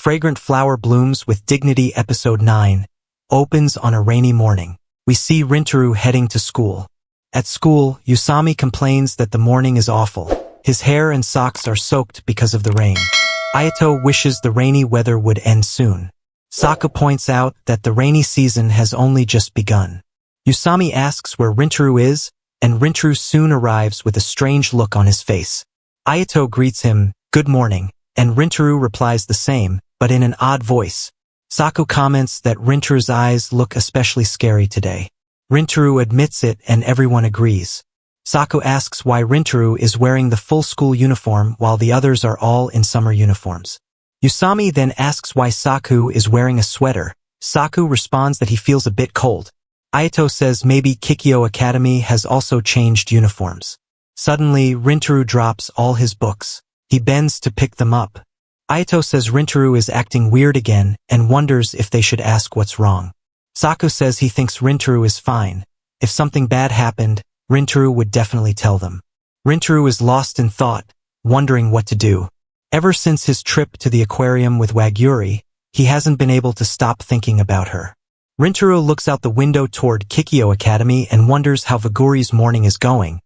Fragrant Flower Blooms with Dignity Episode 9 opens on a rainy morning. We see Rintarou heading to school. At school, Usami complains that the morning is awful. His hair and socks are soaked because of the rain. Ayato wishes the rainy weather would end soon. Sako points out that the rainy season has only just begun. Usami asks where Rintarou is, and Rintarou soon arrives with a strange look on his face. Ayato greets him, "Good morning," and Rintarou replies the same, but in an odd voice. Sako comments that Rintarou's eyes look especially scary today. Rintarou admits it and everyone agrees. Sako asks why Rintarou is wearing the full school uniform while the others are all in summer uniforms. Usami then asks why Saku is wearing a sweater. Saku responds that he feels a bit cold. Ayato says maybe Kikyo Academy has also changed uniforms. Suddenly, Rintarou drops all his books. He bends to pick them up. Ayato says Rintarou is acting weird again and wonders if they should ask what's wrong. Saku says he thinks Rintarou is fine. If something bad happened, Rintarou would definitely tell them. Rintarou is lost in thought, wondering what to do. Ever since his trip to the aquarium with Wagyuri, he hasn't been able to stop thinking about her. Rintarou looks out the window toward Kikyo Academy and wonders how Vaguri's morning is going.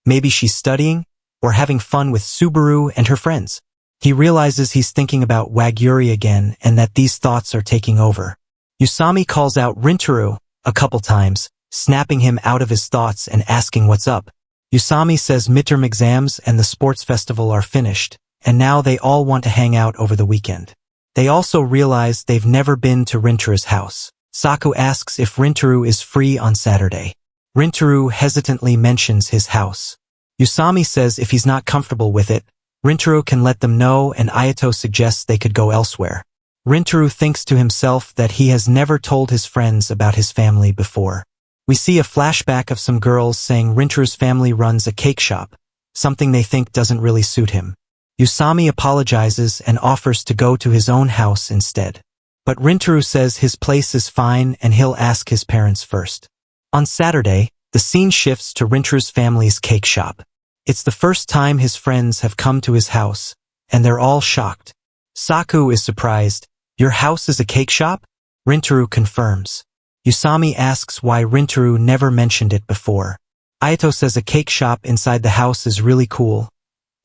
Maybe she's studying, or having fun with Subaru and her friends. He realizes he's thinking about Wagyuri again and that these thoughts are taking over. Usami calls out Rintarou a couple times, snapping him out of his thoughts and asking what's up. Usami says midterm exams and the sports festival are finished, and now they all want to hang out over the weekend. They also realize they've never been to Rintarou's house. Saku asks if Rintarou is free on Saturday. Rintarou hesitantly mentions his house. Usami says if he's not comfortable with it, Rintarou can let them know, and Ayato suggests they could go elsewhere. Rintarou thinks to himself that he has never told his friends about his family before. We see a flashback of some girls saying Rintarou's family runs a cake shop, something they think doesn't really suit him. Usami apologizes and offers to go to his own house instead. But Rintarou says his place is fine and he'll ask his parents first. On Saturday, the scene shifts to Rintarou's family's cake shop. It's the first time his friends have come to his house, and they're all shocked. Saku is surprised. "Your house is a cake shop?" Rintarou confirms. Usami asks why Rintarou never mentioned it before. Ayato says a cake shop inside the house is really cool,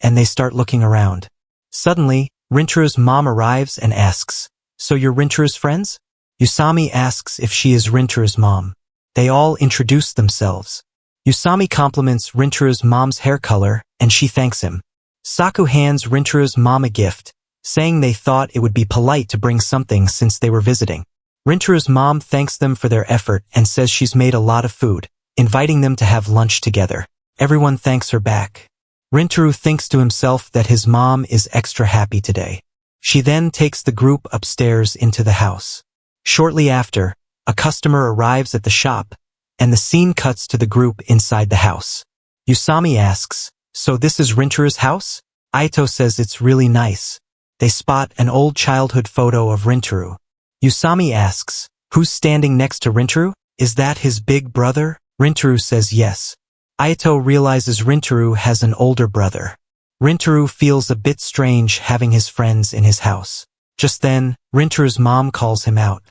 and they start looking around. Suddenly, Rintarou's mom arrives and asks, "So you're Rintarou's friends?" Usami asks if she is Rintarou's mom. They all introduce themselves. Usami compliments Rintarou's mom's hair color, and she thanks him. Saku hands Rintarou's mom a gift, saying they thought it would be polite to bring something since they were visiting. Rintarou's mom thanks them for their effort and says she's made a lot of food, inviting them to have lunch together. Everyone thanks her back. Rintarou thinks to himself that his mom is extra happy today. She then takes the group upstairs into the house. Shortly after, a customer arrives at the shop, and the scene cuts to the group inside the house. Usami asks, "So this is Rintarou's house?" Ayato says it's really nice. They spot an old childhood photo of Rintarou. Usami asks, "Who's standing next to Rintarou? Is that his big brother?" Rintarou says yes. Ayato realizes Rintarou has an older brother. Rintarou feels a bit strange having his friends in his house. Just then, Rintarou's mom calls him out.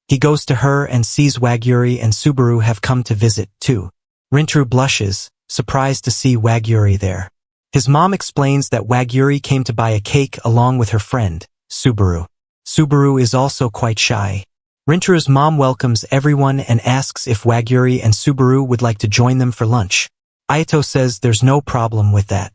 He goes to her and sees Wagyuri and Subaru have come to visit, too. Rintarou blushes, surprised to see Wagyuri there. His mom explains that Wagyuri came to buy a cake along with her friend, Subaru. Subaru is also quite shy. Rintarou's mom welcomes everyone and asks if Wagyuri and Subaru would like to join them for lunch. Ayato says there's no problem with that.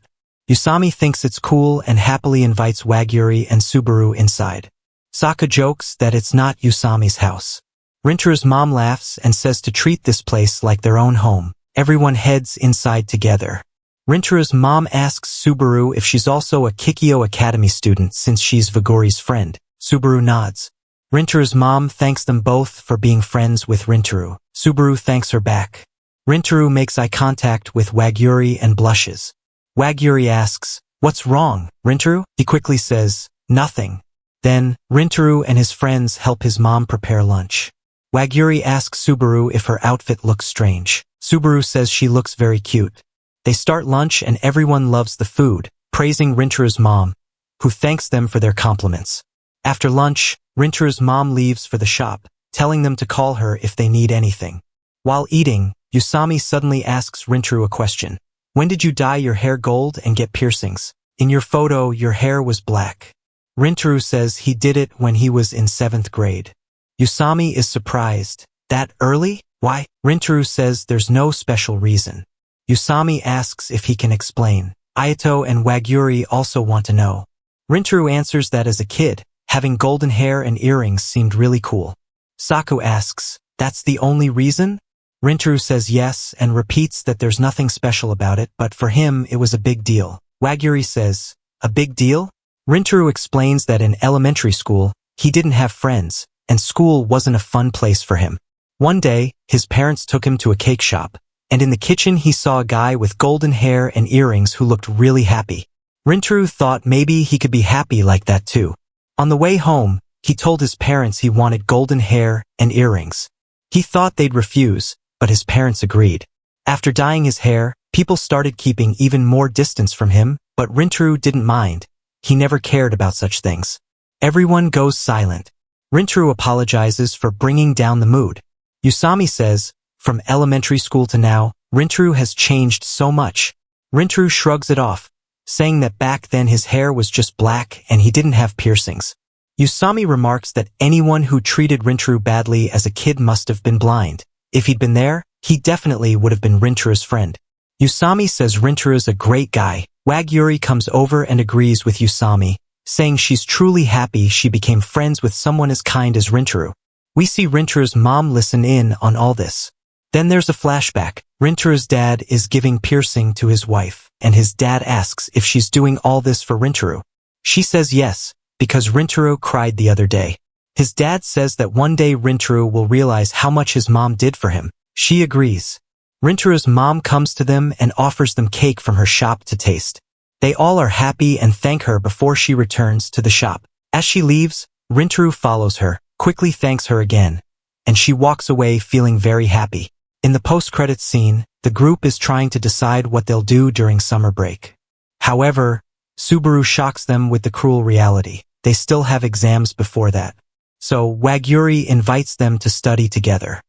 Usami thinks it's cool and happily invites Wagyuri and Subaru inside. Saka jokes that it's not Usami's house. Rintarou's mom laughs and says to treat this place like their own home. Everyone heads inside together. Rintarou's mom asks Subaru if she's also a Kikyo Academy student since she's Vaguri's friend. Subaru nods. Rintarou's mom thanks them both for being friends with Rintarou. Subaru thanks her back. Rintarou makes eye contact with Wagyuri and blushes. Wagyuri asks, "What's wrong, Rintarou?" He quickly says, "Nothing." Then, Rintarou and his friends help his mom prepare lunch. Wagyuri asks Subaru if her outfit looks strange. Subaru says she looks very cute. They start lunch and everyone loves the food, praising Rintarou's mom, who thanks them for their compliments. After lunch, Rintarou's mom leaves for the shop, telling them to call her if they need anything. While eating, Usami suddenly asks Rintarou a question. When did you dye your hair gold and get piercings? In your photo, your hair was black. Rintarou says he did it when he was in 7th grade. Usami is surprised. That early? Why? Rintarou says there's no special reason. Usami asks if he can explain. Ayato and Waguri also want to know. Rintarou answers that as a kid, having golden hair and earrings seemed really cool. Saku asks, that's the only reason? Rintarou says yes and repeats that there's nothing special about it, but for him it was a big deal. Waguri says, a big deal? Rintarou explains that in elementary school, he didn't have friends, and school wasn't a fun place for him. One day, his parents took him to a cake shop, and in the kitchen he saw a guy with golden hair and earrings who looked really happy. Rintarou thought maybe he could be happy like that too. On the way home, he told his parents he wanted golden hair and earrings. He thought they'd refuse, but his parents agreed. After dyeing his hair, people started keeping even more distance from him, but Rintarou didn't mind. He never cared about such things. Everyone goes silent. Rintarou apologizes for bringing down the mood. Usami says, from elementary school to now, Rintarou has changed so much. Rintarou shrugs it off, saying that back then his hair was just black and he didn't have piercings. Usami remarks that anyone who treated Rintarou badly as a kid must have been blind. If he'd been there, he definitely would have been Rintarou's friend. Usami says Rintarou's a great guy. Waguri comes over and agrees with Usami, saying she's truly happy she became friends with someone as kind as Rintarou. We see Rintarou's mom listen in on all this. Then there's a flashback. Rintarou's dad is giving piercing to his wife, and his dad asks if she's doing all this for Rintarou. She says yes, because Rintarou cried the other day. His dad says that one day Rintarou will realize how much his mom did for him. She agrees. Rintarou's mom comes to them and offers them cake from her shop to taste. They all are happy and thank her before she returns to the shop. As she leaves, Rintarou follows her, quickly thanks her again, and she walks away feeling very happy. In the post-credits scene, the group is trying to decide what they'll do during summer break. However, Subaru shocks them with the cruel reality. They still have exams before that. So Waguri invites them to study together.